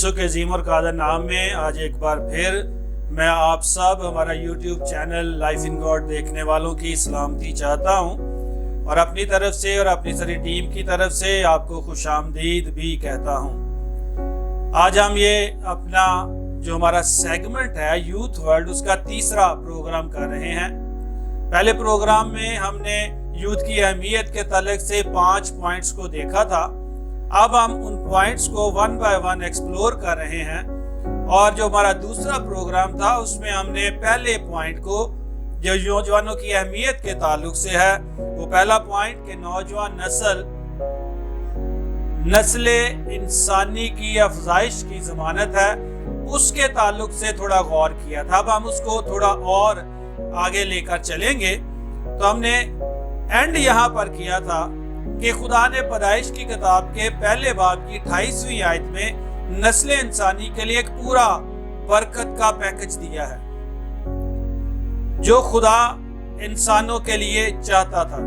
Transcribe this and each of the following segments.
यीशु के अजीम और कादर नाम में आज एक बार फिर मैं आप सब हमारा YouTube channel life in God देखने वालों की सलामती चाहता हूं और अपनी तरफ से और अपनी सारी टीम की तरफ से आपको खुशामदीद भी कहता हूं। आज हम ये अपना जो हमारा सेगमेंट है यूथ वर्ल्ड, उसका तीसरा प्रोग्राम कर रहे हैं। पहले प्रोग्राम में हमने यूथ की अहमियत के ताल्लुक से 5 पॉइंट्स को देखा था। अब हम उन पॉइंट्स को वन बाय वन एक्सप्लोर कर रहे हैं और जो हमारा दूसरा प्रोग्राम था उसमें हमने पहले पॉइंट को जो नौजवानों की अहमियत के ताल्लुक से है, वो पहला पॉइंट कि नौजवान नस्ल इंसानी की अफजाइश की जमानत है, उसके ताल्लुक से थोड़ा गौर किया था। अब हम उसको थोड़ा और आगे लेकर चलेंगे। तो हमने एंड यहाँ पर किया था कि खुदा ने पैदाइश की किताब के पहले बाब की 28वीं आयत में नस्ल इंसानी के लिए एक पूरा बरकत का पैकेज दिया है जो खुदा इंसानों के लिए चाहता था।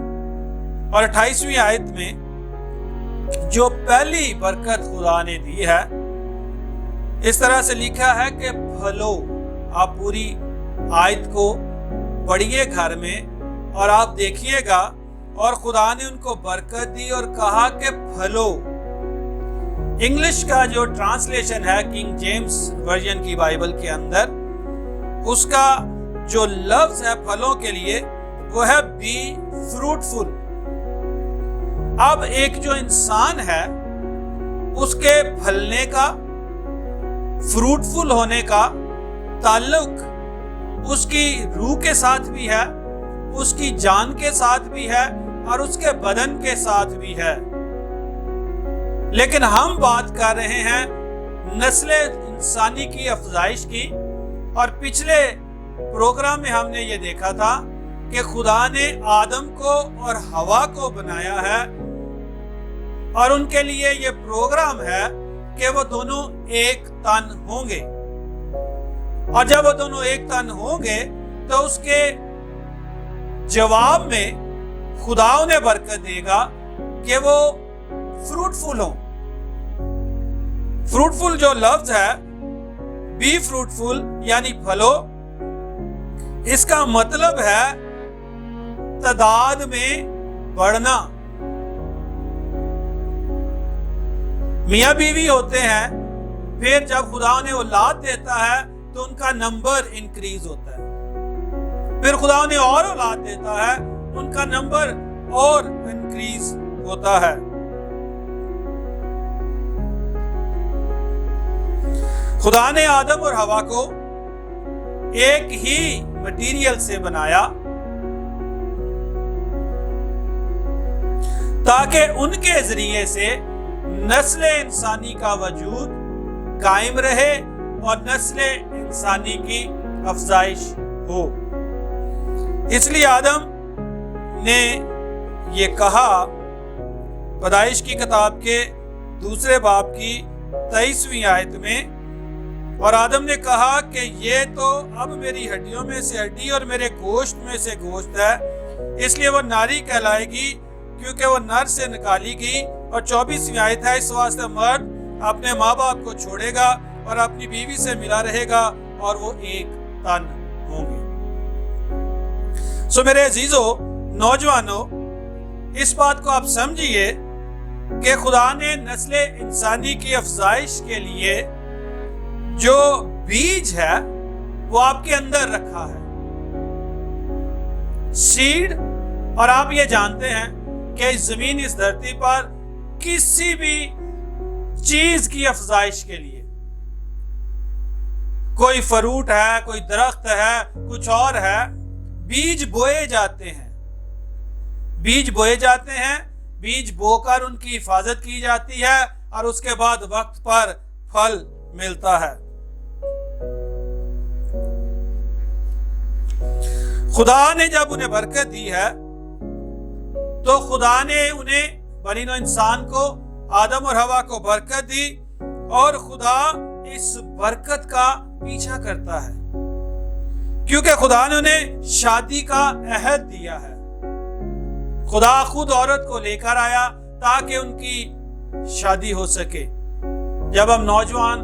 और 28वीं आयत में जो पहली बरकत खुदा ने दी है, इस तरह से लिखा है कि फलो। आप पूरी आयत को पढ़िए घर में और आप देखिएगा। और खुदा ने उनको बरकत दी और कहा कि फलो। इंग्लिश का जो ट्रांसलेशन है किंग जेम्स वर्जन की बाइबल के अंदर, उसका जो लफ्ज है फलों के लिए वो है बी फ्रूटफुल। अब एक जो इंसान है उसके फलने का, फ्रूटफुल होने का ताल्लुक उसकी रूह के साथ भी है, उसकी जान के साथ भी है और उसके बदन के साथ भी है। लेकिन हम बात कर रहे हैं नस्ल इंसानी की अफजाइश की। और पिछले प्रोग्राम में हमने ये देखा था कि खुदा ने आदम को और हवा को बनाया है और उनके लिए ये प्रोग्राम है कि वो दोनों एक तन होंगे। और जब वो दोनों एक तन होंगे तो उसके जवाब में खुदा उन्हें बरकत देगा कि वो फ्रूटफुल हो। फ्रूटफुल जो लफ्ज है बी फ्रूटफुल यानी फलो, इसका मतलब है तादाद में बढ़ना। मियां बीवी होते हैं, फिर जब खुदा उन्हें औलाद देता है तो उनका नंबर इंक्रीज होता है। फिर खुदा उन्हें और औलाद देता है, उनका नंबर और इंक्रीज होता है। खुदा ने आदम और हवा को एक ही मटेरियल से बनाया ताकि उनके जरिए से नस्ल इंसानी का वजूद कायम रहे और नस्ल इंसानी की अफजाइश हो। इसलिए आदम ने ये कहा पैदाइश की किताब के दूसरे बाब की 23वीं आयत में, और आदम ने कहा कि ये तो अब मेरी हड्डियों में से हड्डी और मेरे गोश्त में से गोश्त है, इसलिए वो नारी कहलाएगी क्योंकि वो नर से निकाली गई। और 24वीं आयत है, इस वास्ते मर्द अपने माँ बाप को छोड़ेगा और अपनी बीवी से मिला रहेगा और वो एक तन होंगे। सो मेरे अजीजों, नौजवानों, इस बात को आप समझिए कि खुदा ने नस्ल इंसानी की अफजाइश के लिए जो बीज है वो आपके अंदर रखा है, सीड। और आप ये जानते हैं कि इस जमीन, इस धरती पर किसी भी चीज की अफजाइश के लिए, कोई फ्रूट है, कोई दरख्त है, कुछ और है, बीज बोए जाते हैं। बीज बोए जाते हैं, बीज बोकर उनकी हिफाजत की जाती है और उसके बाद वक्त पर फल मिलता है। खुदा ने जब उन्हें बरकत दी है तो खुदा ने उन्हें बनी नौ इंसान को, आदम और हवा को बरकत दी और खुदा इस बरकत का पीछा करता है क्योंकि खुदा ने उन्हें शादी का अहद दिया है। खुदा खुद औरत को लेकर आया ताकि उनकी शादी हो सके। जब हम नौजवान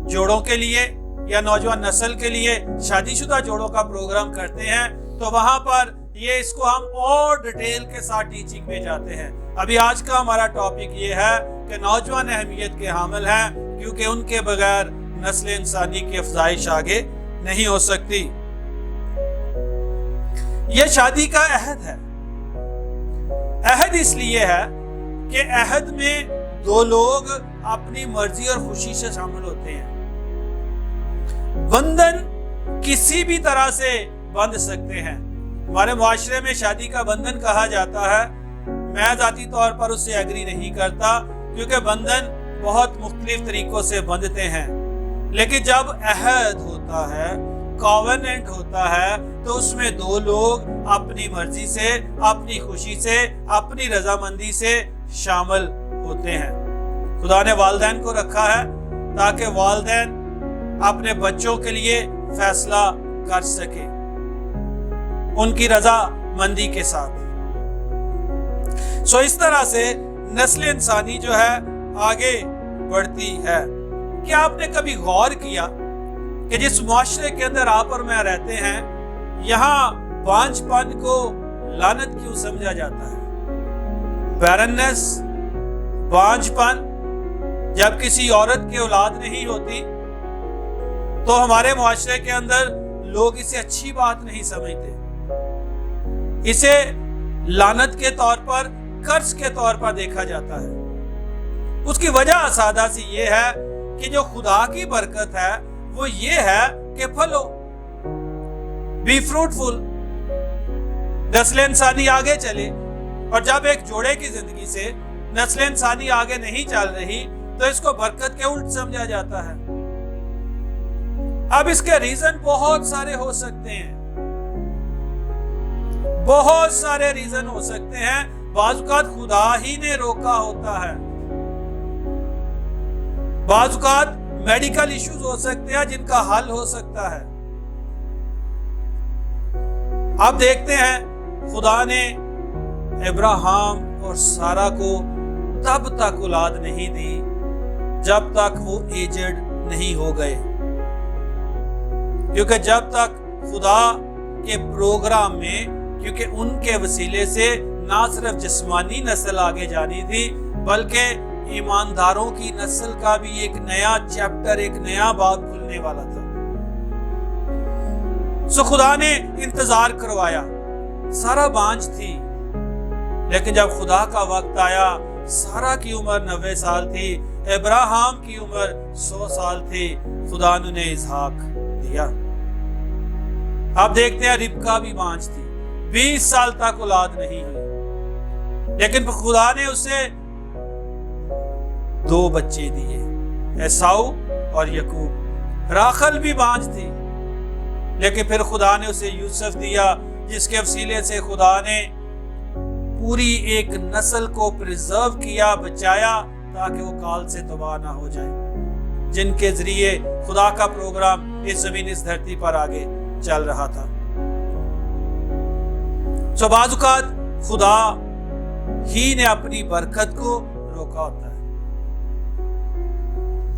जोड़ों के लिए या नौजवान नस्ल के लिए शादीशुदा जोड़ों का प्रोग्राम करते हैं तो वहां पर ये इसको हम और डिटेल के साथ टीचिंग में जाते हैं। अभी आज का हमारा टॉपिक ये है कि नौजवान अहमियत के हामिल हैं क्योंकि उनके बगैर नस्ल इंसानी की अफजाइश आगे नहीं हो सकती। यह शादी का अहद है। अहद इसलिए है कि अहद में दो लोग अपनी मर्जी और खुशी से शामिल होते हैं। बंधन किसी भी तरह से बंध सकते हैं। हमारे मुआशरे में शादी का बंधन कहा जाता है। मैं जाती तौर पर उससे एग्री नहीं करता क्योंकि बंधन बहुत मुख्तलिफ तरीकों से बंधते हैं, लेकिन जब अहद होता है, कॉवेनेंट होता है, तो उसमें दो लोग अपनी मर्जी से, अपनी खुशी से, अपनी रजामंदी से शामिल होते हैं। खुदा ने वालिदैन को रखा है ताकि वालिदैन अपने बच्चों के लिए फैसला कर सके उनकी रजामंदी के साथ। सो इस तरह से नस्ल इंसानी जो है आगे बढ़ती है। क्या आपने कभी गौर किया कि जिस मुआशरे के अंदर आप और मैं रहते हैं, यहाँ बांझपन को लानत क्यों समझा जाता है? बैरननेस, बांझपन, जब किसी औरत की औलाद नहीं होती तो हमारे मुआशरे के अंदर लोग इसे अच्छी बात नहीं समझते। इसे लानत के तौर पर, कर्ज के तौर पर देखा जाता है। उसकी वजह सादा सी ये है कि जो खुदा की बरकत है वो ये है कि फलो, बी फ्रूटफुल, नस्ल इंसानी आगे चले। और जब एक जोड़े की जिंदगी से नस्ल इंसानी आगे नहीं चल रही तो इसको बरकत के उल्ट समझा जाता है। अब इसके रीजन बहुत सारे हो सकते हैं, बहुत सारे रीजन हो सकते हैं। बाज़-औक़ात खुदा ही ने रोका होता है, बाज़-औक़ात मेडिकल इश्यूज हो सकते हैं जिनका हल हो सकता है। अब देखते हैं खुदा ने इब्राहिम और सारा को तब तक औलाद नहीं दी जब तक वो एजेड नहीं हो गए, क्योंकि जब तक खुदा के प्रोग्राम में, क्योंकि उनके वसीले से ना सिर्फ जिस्मानी नस्ल आगे जानी थी बल्कि ईमानदारों की नस्ल का भी एक नया चैप्टर, एक नया बाब खुलने वाला था। सो खुदा ने इंतजार करवाया। सारा बांझ थी, लेकिन जब खुदा का वक्त आया, सारा की उम्र 90 साल थी, इब्राहिम की उम्र 100 साल थी, खुदा ने उन्हें इसहाक दिया। अब देखते हैं रिबका भी बांझ थी, 20 साल तक औलाद नहीं हुई, लेकिन खुदा ने उसे 2 बच्चे दिए, एसाऊ और यकूब। राखल भी बांझ थी, लेकिन फिर खुदा ने उसे यूसुफ दिया, जिसके वसीले से खुदा ने पूरी एक नस्ल को प्रिजर्व किया, बचाया, ताकि वो काल से तबाह ना हो जाए, जिनके जरिए खुदा का प्रोग्राम इस जमीन, इस धरती पर आगे चल रहा था। सो बाज़-औक़ात खुदा ही ने अपनी बरकत को रोका होता है।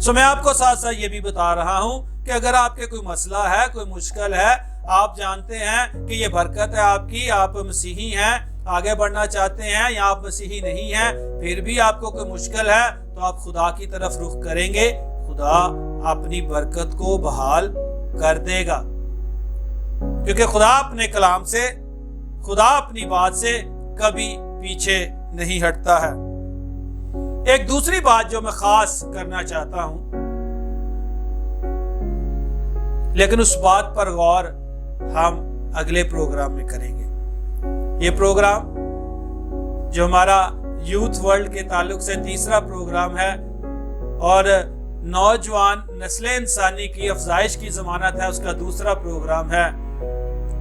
सो मैं आपको साथ साथ ये भी बता रहा हूं कि अगर आपके कोई मसला है, कोई मुश्किल है, आप जानते हैं कि ये बरकत है आपकी, आप मसीही हैं, आगे बढ़ना चाहते हैं, या आप मसीही नहीं हैं, फिर भी आपको कोई मुश्किल है, तो आप खुदा की तरफ रुख करेंगे, खुदा अपनी बरकत को बहाल कर देगा। क्योंकि खुदा अपने कलाम से, खुदा अपनी बात से कभी पीछे नहीं हटता है। एक दूसरी बात जो मैं खास करना चाहता हूं, लेकिन उस बात पर गौर हम अगले प्रोग्राम में करेंगे। ये प्रोग्राम जो हमारा यूथ वर्ल्ड के ताल्लुक से तीसरा प्रोग्राम है और नौजवान नस्ल इंसानी की अफजाइश की जमानत है, उसका दूसरा प्रोग्राम है।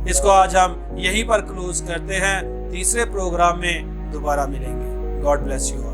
इसको आज हम यहीं पर क्लोज करते हैं। तीसरे प्रोग्राम में दोबारा मिलेंगे। God bless you.